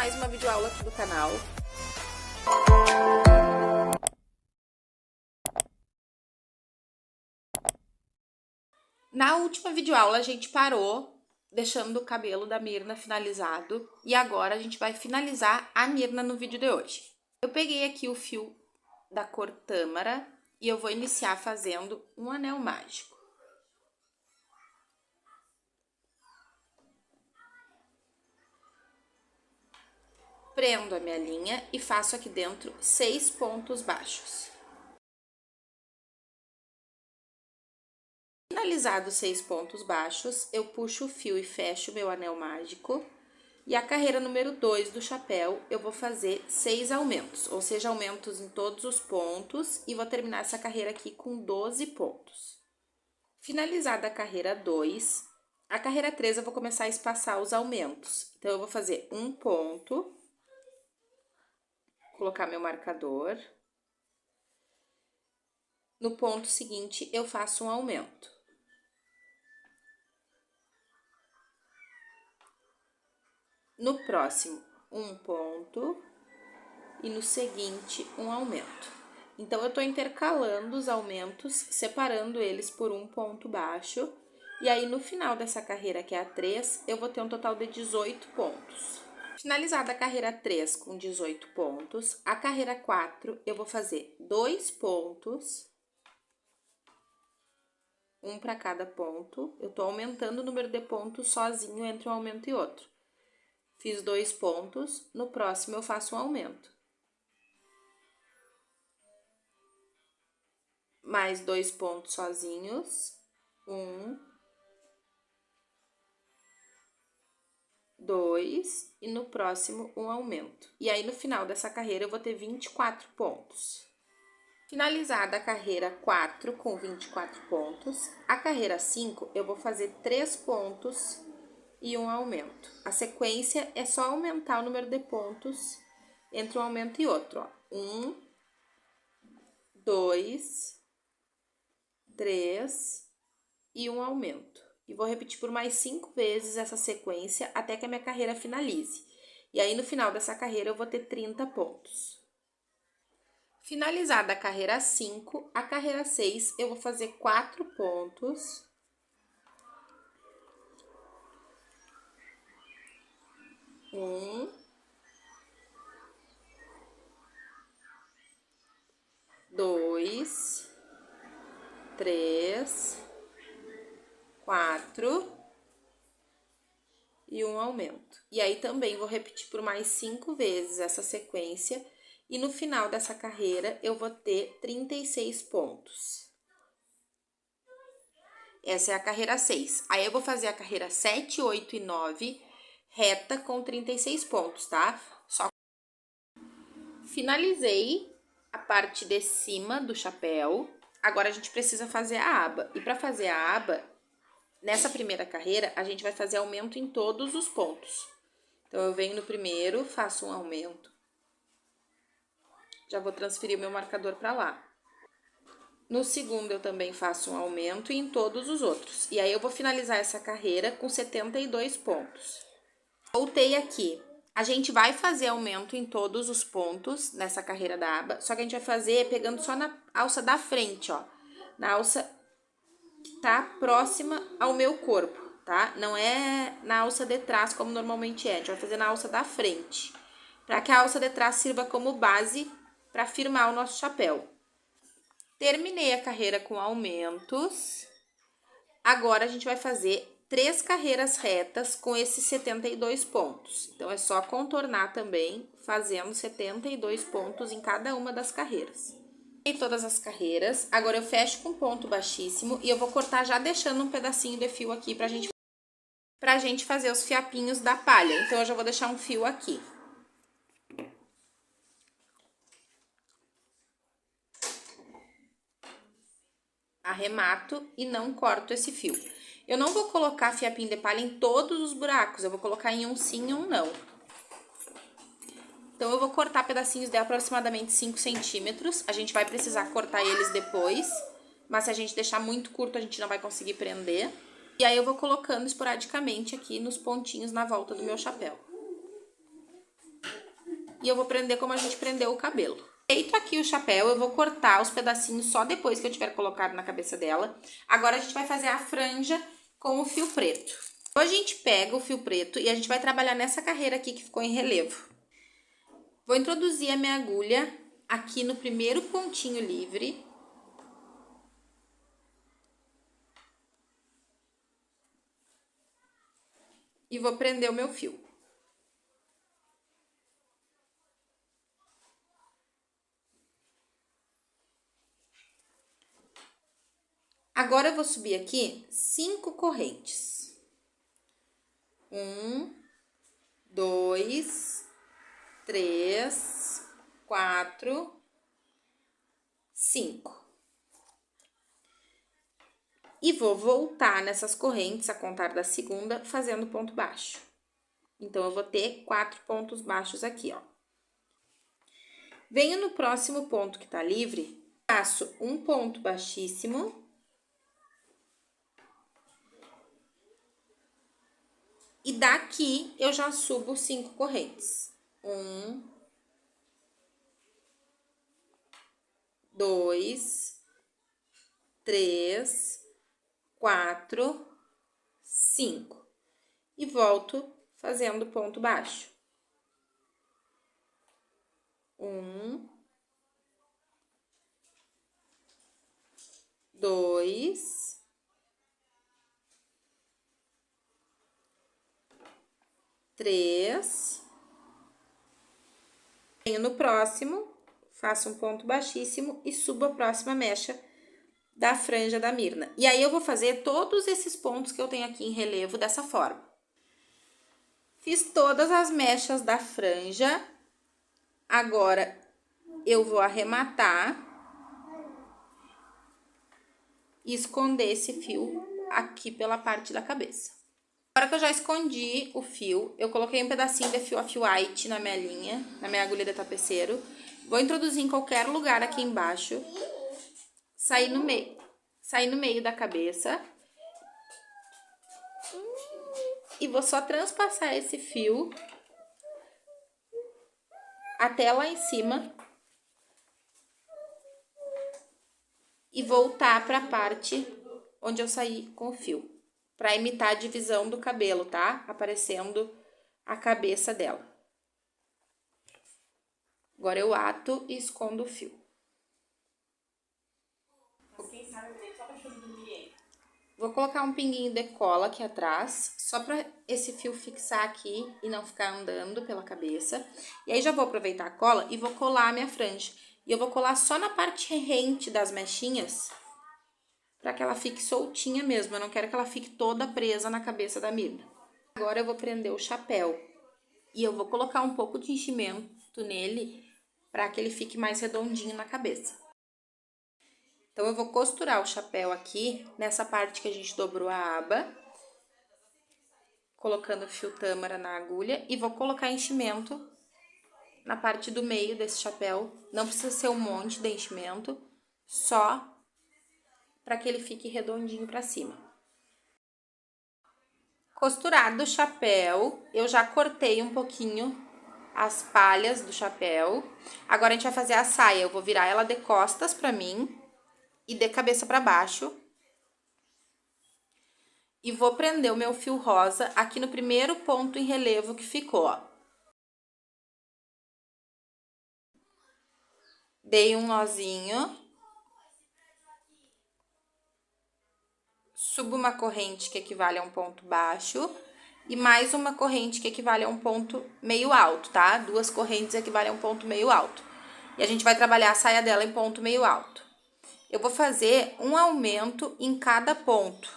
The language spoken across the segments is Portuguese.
mais uma videoaula aqui do canal. Na última videoaula a gente parou deixando o cabelo da Mirna finalizado e agora a gente vai finalizar a Mirna no vídeo de hoje. Eu peguei aqui o fio da cor tâmara e eu vou iniciar fazendo um anel mágico. Prendo a minha linha e faço aqui dentro 6 pontos baixos. Finalizados 6 pontos baixos, eu puxo o fio e fecho o meu anel mágico. E a carreira número 2 do chapéu, eu vou fazer 6 aumentos, ou seja, aumentos em todos os pontos, e vou terminar essa carreira aqui com 12 pontos. Finalizada a carreira 2, a carreira 3 eu vou começar a espaçar os aumentos. Então, eu vou fazer um ponto, colocar meu marcador. No ponto seguinte, eu faço um aumento. No próximo, um ponto e no seguinte, um aumento. Então, eu tô intercalando os aumentos, separando eles por um ponto baixo. E aí, no final dessa carreira, que é a 3, eu vou ter um total de 18 pontos. Finalizada a carreira 3 com 18 pontos, a carreira 4 eu vou fazer 2 pontos, um para cada ponto. Eu tô aumentando o número de pontos sozinho entre um aumento e outro. Fiz 2 pontos, no próximo eu faço um aumento. Mais 2 pontos sozinhos, 1, 2, e no próximo um aumento. E aí, no final dessa carreira, eu vou ter 24 pontos. Finalizada a carreira 4 com 24 pontos, a carreira 5 eu vou fazer 3 pontos e um aumento. A sequência é só aumentar o número de pontos entre um aumento e outro, ó. 1, 2, 3 e um aumento. E vou repetir por mais 5 vezes essa sequência até que a minha carreira finalize. E aí, no final dessa carreira, eu vou ter 30 pontos. Finalizada a carreira 5, a carreira 6, eu vou fazer 4 pontos. Um, 2, 3, 4 e um aumento. E aí, também vou repetir por mais 5 vezes essa sequência. E no final dessa carreira, eu vou ter 36 pontos. Essa é a carreira 6. Aí, eu vou fazer a carreira 7, 8 e 9, reta com 36 pontos, tá? Só finalizei a parte de cima do chapéu. Agora, a gente precisa fazer a aba. E para fazer a aba, nessa primeira carreira, a gente vai fazer aumento em todos os pontos. Então, eu venho no primeiro, faço um aumento. Já vou transferir o meu marcador para lá. No segundo, eu também faço um aumento e em todos os outros. E aí, eu vou finalizar essa carreira com 72 pontos. Voltei aqui. A gente vai fazer aumento em todos os pontos nessa carreira da aba, só que a gente vai fazer pegando só na alça da frente, ó. Na alça que tá próxima ao meu corpo, tá? Não é na alça de trás, como normalmente é. A gente vai fazer na alça da frente, para que a alça de trás sirva como base para firmar o nosso chapéu. Terminei a carreira com aumentos. Agora, a gente vai fazer 3 carreiras retas com esses 72 pontos. Então, é só contornar também, fazendo 72 pontos em cada uma das carreiras. E todas as carreiras. Agora, eu fecho com ponto baixíssimo e eu vou cortar já deixando um pedacinho de fio aqui pra gente fazer os fiapinhos da palha. Então, eu já vou deixar um fio aqui. Arremato e não corto esse fio. Eu não vou colocar fiapinho de palha em todos os buracos, eu vou colocar em um sim e um não. Então, eu vou cortar pedacinhos de aproximadamente 5 centímetros. A gente vai precisar cortar eles depois, mas se a gente deixar muito curto, a gente não vai conseguir prender. E aí, eu vou colocando esporadicamente aqui nos pontinhos na volta do meu chapéu. e eu vou prender como a gente prendeu o cabelo. Feito aqui o chapéu, eu vou cortar os pedacinhos só depois que eu tiver colocado na cabeça dela. Agora a gente vai fazer a franja com o fio preto. Então a gente pega o fio preto e a gente vai trabalhar nessa carreira aqui que ficou em relevo. Vou introduzir a minha agulha aqui no primeiro pontinho livre. E vou prender o meu fio. Agora eu vou subir aqui 5 correntes. 1, 2, 3, 4, 5. E vou voltar nessas correntes a contar da segunda, fazendo ponto baixo. Então, eu vou ter 4 pontos baixos aqui, ó. Venho no próximo ponto que tá livre, faço um ponto baixíssimo. E daqui, eu já subo 5 correntes. 1, 2, 3, 4, 5. E volto fazendo ponto baixo. 1, 2, 3. Venho no próximo, faço um ponto baixíssimo e subo a próxima mecha da franja da Mirna. E aí, eu vou fazer todos esses pontos que eu tenho aqui em relevo dessa forma. Fiz todas as mechas da franja. Agora, eu vou arrematar e esconder esse fio aqui pela parte da cabeça. Agora que eu já escondi o fio, eu coloquei um pedacinho de fio off-white na minha linha, na minha agulha de tapeceiro. Vou introduzir em qualquer lugar aqui embaixo, sair no meio da cabeça. E vou só transpassar esse fio até lá em cima. E voltar para a parte onde eu saí com o fio. Para imitar a divisão do cabelo, tá? Aparecendo a cabeça dela. Agora eu ato e escondo o fio. Vou colocar um pinguinho de cola aqui atrás, só para esse fio fixar aqui e não ficar andando pela cabeça. E aí já vou aproveitar a cola e vou colar a minha franja. E eu vou colar só na parte rente das mechinhas, para que ela fique soltinha mesmo. Eu não quero que ela fique toda presa na cabeça da Mirna. Agora eu vou prender o chapéu e eu vou colocar um pouco de enchimento nele para que ele fique mais redondinho na cabeça. Então, eu vou costurar o chapéu aqui nessa parte que a gente dobrou a aba, colocando o fio tâmara na agulha, e vou colocar enchimento na parte do meio desse chapéu. Não precisa ser um monte de enchimento, só para que ele fique redondinho para cima. Costurado o chapéu, eu já cortei um pouquinho as palhas do chapéu. Agora, a gente vai fazer a saia. Eu vou virar ela de costas para mim e de cabeça para baixo. E vou prender o meu fio rosa aqui no primeiro ponto em relevo que ficou, ó. Dei um nozinho. Subo uma corrente que equivale a um ponto baixo. E mais uma corrente que equivale a um ponto meio alto, tá? 2 correntes equivalem a um ponto meio alto. E a gente vai trabalhar a saia dela em ponto meio alto. Eu vou fazer um aumento em cada ponto.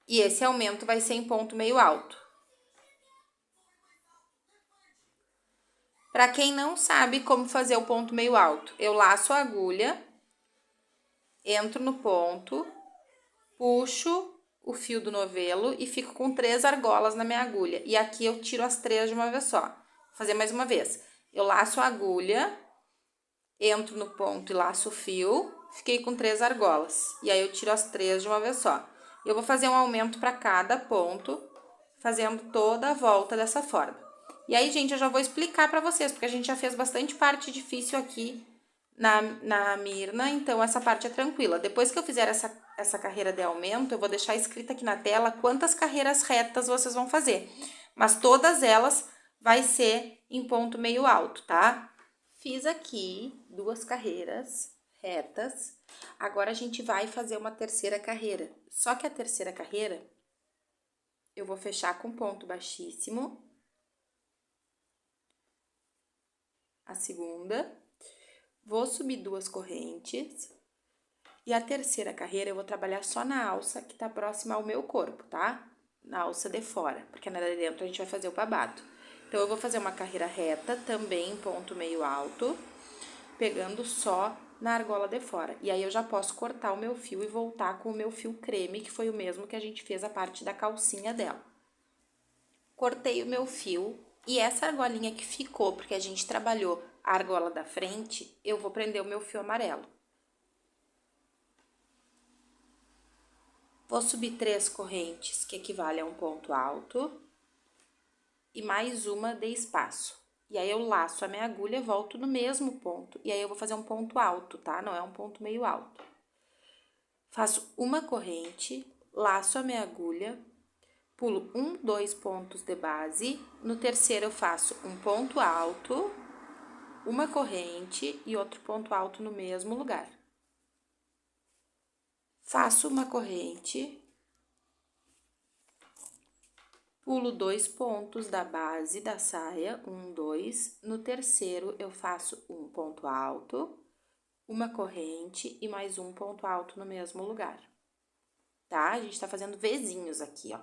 E esse aumento vai ser em ponto meio alto. Para quem não sabe como fazer o ponto meio alto, eu laço a agulha, entro no ponto, puxo o fio do novelo e fico com 3 argolas na minha agulha. E aqui eu tiro as 3 de uma vez só. Vou fazer mais uma vez. Eu laço a agulha, entro no ponto e laço o fio, fiquei com 3 argolas. E aí eu tiro as 3 de uma vez só. Eu vou fazer um aumento para cada ponto, fazendo toda a volta dessa forma. E aí, gente, eu já vou explicar pra vocês, porque a gente já fez bastante parte difícil aqui na Mirna, então essa parte é tranquila. Depois que eu fizer essa carreira de aumento, eu vou deixar escrito aqui na tela quantas carreiras retas vocês vão fazer. Mas todas elas vai ser em ponto meio alto, tá? Fiz aqui 2 carreiras retas. Agora a gente vai fazer uma terceira carreira. Só que a terceira carreira eu vou fechar com ponto baixíssimo. A segunda, vou subir 2 correntes. E a terceira carreira eu vou trabalhar só na alça que tá próxima ao meu corpo, tá? Na alça de fora, porque na de dentro a gente vai fazer o babado. Então, eu vou fazer uma carreira reta, também em ponto meio alto, pegando só na argola de fora. E aí, eu já posso cortar o meu fio e voltar com o meu fio creme, que foi o mesmo que a gente fez a parte da calcinha dela. Cortei o meu fio e essa argolinha que ficou, porque a gente trabalhou a argola da frente, eu vou prender o meu fio amarelo. Vou subir 3 correntes, que equivale a um ponto alto, e mais uma de espaço. E aí, eu laço a minha agulha e volto no mesmo ponto. E aí, eu vou fazer um ponto alto, tá? Não é um ponto meio alto. Faço uma corrente, laço a minha agulha, pulo 1, 2 pontos de base. No terceiro, eu faço um ponto alto, uma corrente e outro ponto alto no mesmo lugar. Faço uma corrente, pulo 2 pontos da base da saia, 1, 2. No terceiro, eu faço um ponto alto, uma corrente e mais um ponto alto no mesmo lugar. Tá? A gente tá fazendo Vzinhos aqui, ó.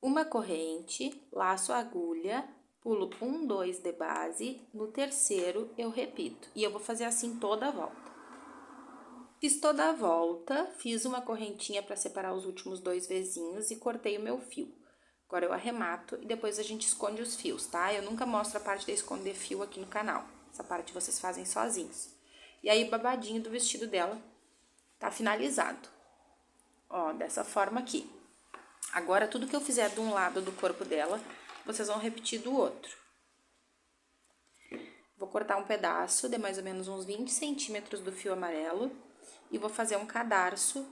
Uma corrente, laço a agulha, pulo 1, 2 de base. No terceiro, eu repito. E eu vou fazer assim toda a volta. Fiz toda a volta, fiz uma correntinha para separar os últimos 2 Vzinhos e cortei o meu fio. Agora, eu arremato e depois a gente esconde os fios, tá? Eu nunca mostro a parte de esconder fio aqui no canal. Essa parte vocês fazem sozinhos. E aí, o babadinho do vestido dela tá finalizado. Ó, dessa forma aqui. Agora, tudo que eu fizer de um lado do corpo dela, vocês vão repetir do outro. Vou cortar um pedaço de mais ou menos uns 20 centímetros do fio amarelo e vou fazer um cadarço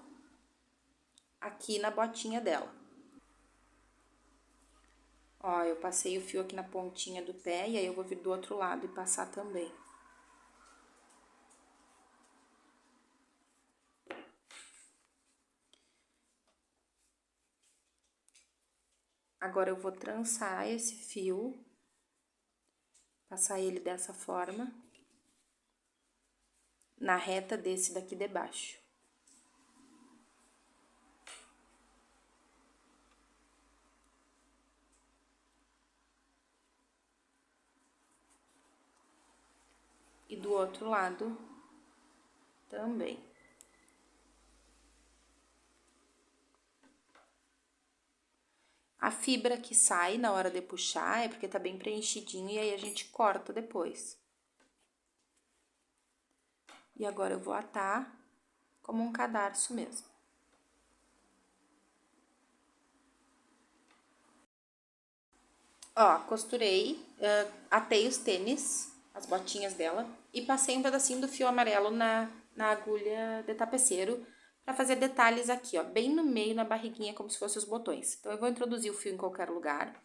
aqui na botinha dela. Ó, eu passei o fio aqui na pontinha do pé e aí eu vou vir do outro lado e passar também. Agora, eu vou trançar esse fio, passar ele dessa forma, na reta desse daqui de baixo. E do outro lado também. A fibra que sai na hora de puxar é porque tá bem preenchidinho e aí a gente corta depois. E agora eu vou atar como um cadarço mesmo. Ó, costurei, atei os tênis, as botinhas dela, e passei um pedacinho do fio amarelo na agulha de tapeceiro pra fazer detalhes aqui, ó, bem no meio, na barriguinha, como se fossem os botões. Então, eu vou introduzir o fio em qualquer lugar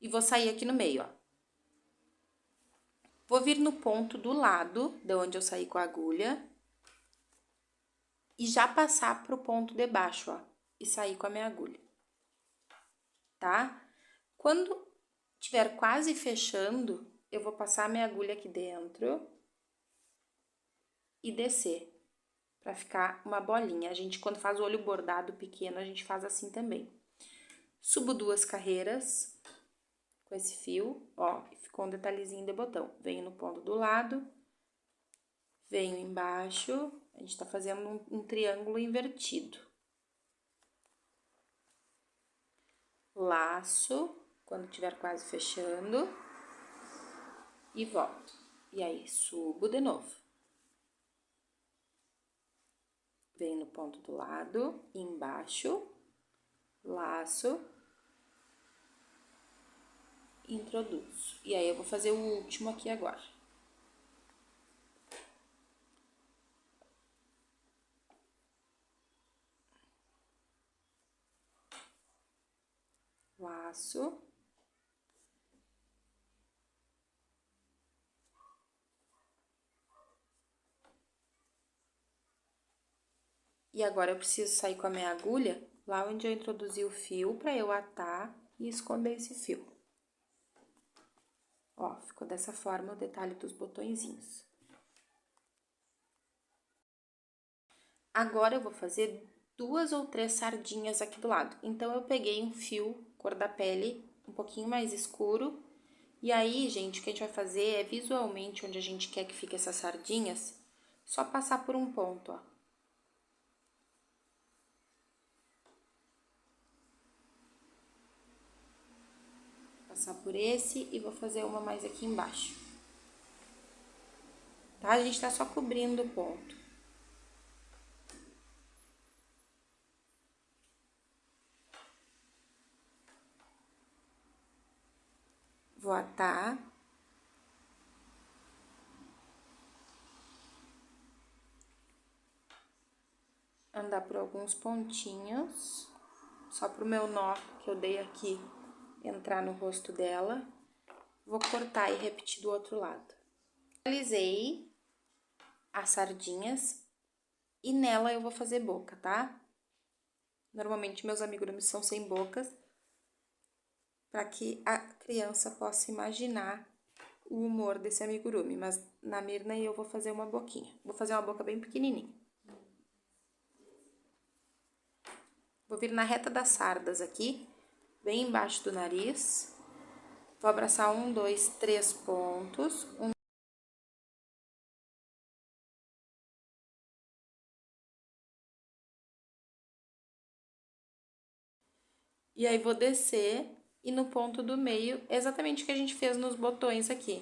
e vou sair aqui no meio, ó. Vou vir no ponto do lado de onde eu saí com a agulha e já passar pro ponto de baixo, ó, e sair com a minha agulha, tá? Quando tiver quase fechando, eu vou passar a minha agulha aqui dentro e descer, pra ficar uma bolinha. A gente, quando faz o olho bordado pequeno, a gente faz assim também. Subo 2 carreiras com esse fio, ó, e ficou um detalhezinho de botão. Venho no ponto do lado, venho embaixo, a gente tá fazendo um triângulo invertido. Laço, quando tiver quase fechando, e volto. E aí, subo de novo. Venho no ponto do lado, embaixo, laço, introduzo. E aí, eu vou fazer o último aqui agora. Laço. E agora, eu preciso sair com a minha agulha lá onde eu introduzi o fio pra eu atar e esconder esse fio. Ó, ficou dessa forma o detalhe dos botõezinhos. Agora, eu vou fazer 2 ou 3 sardinhas aqui do lado. Então, eu peguei um fio cor da pele, um pouquinho mais escuro. E aí, gente, o que a gente vai fazer é visualmente onde a gente quer que fique essas sardinhas, só passar por um ponto, ó. Passar por esse e vou fazer uma mais aqui embaixo. Tá? A gente tá só cobrindo o ponto. Vou atar. Andar por alguns pontinhos, só pro meu nó que eu dei aqui entrar no rosto dela. Vou cortar e repetir do outro lado. Finalizei as sardinhas e nela eu vou fazer boca, tá? Normalmente meus amigurumis são sem bocas, para que a criança possa imaginar o humor desse amigurumi, mas na Mirna eu vou fazer uma boquinha. Vou fazer uma boca bem pequenininha. Vou vir na reta das sardas aqui, bem embaixo do nariz. Vou abraçar 1, 2, 3 pontos. E aí, vou descer e no ponto do meio, exatamente o que a gente fez nos botões aqui.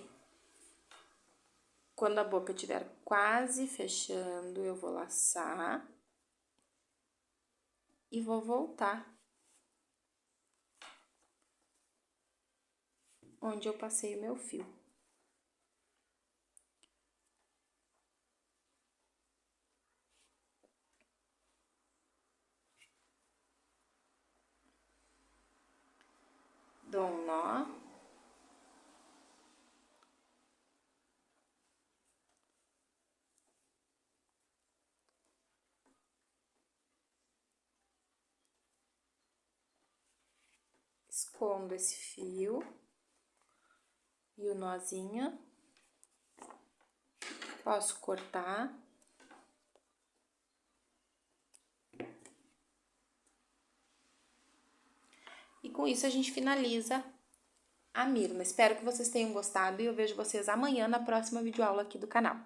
Quando a boca estiver quase fechando, eu vou laçar e vou voltar onde eu passei o meu fio. Dou um nó. Escondo esse fio e o nozinho. Posso cortar. E com isso a gente finaliza a Mirna. Espero que vocês tenham gostado e eu vejo vocês amanhã na próxima videoaula aqui do canal.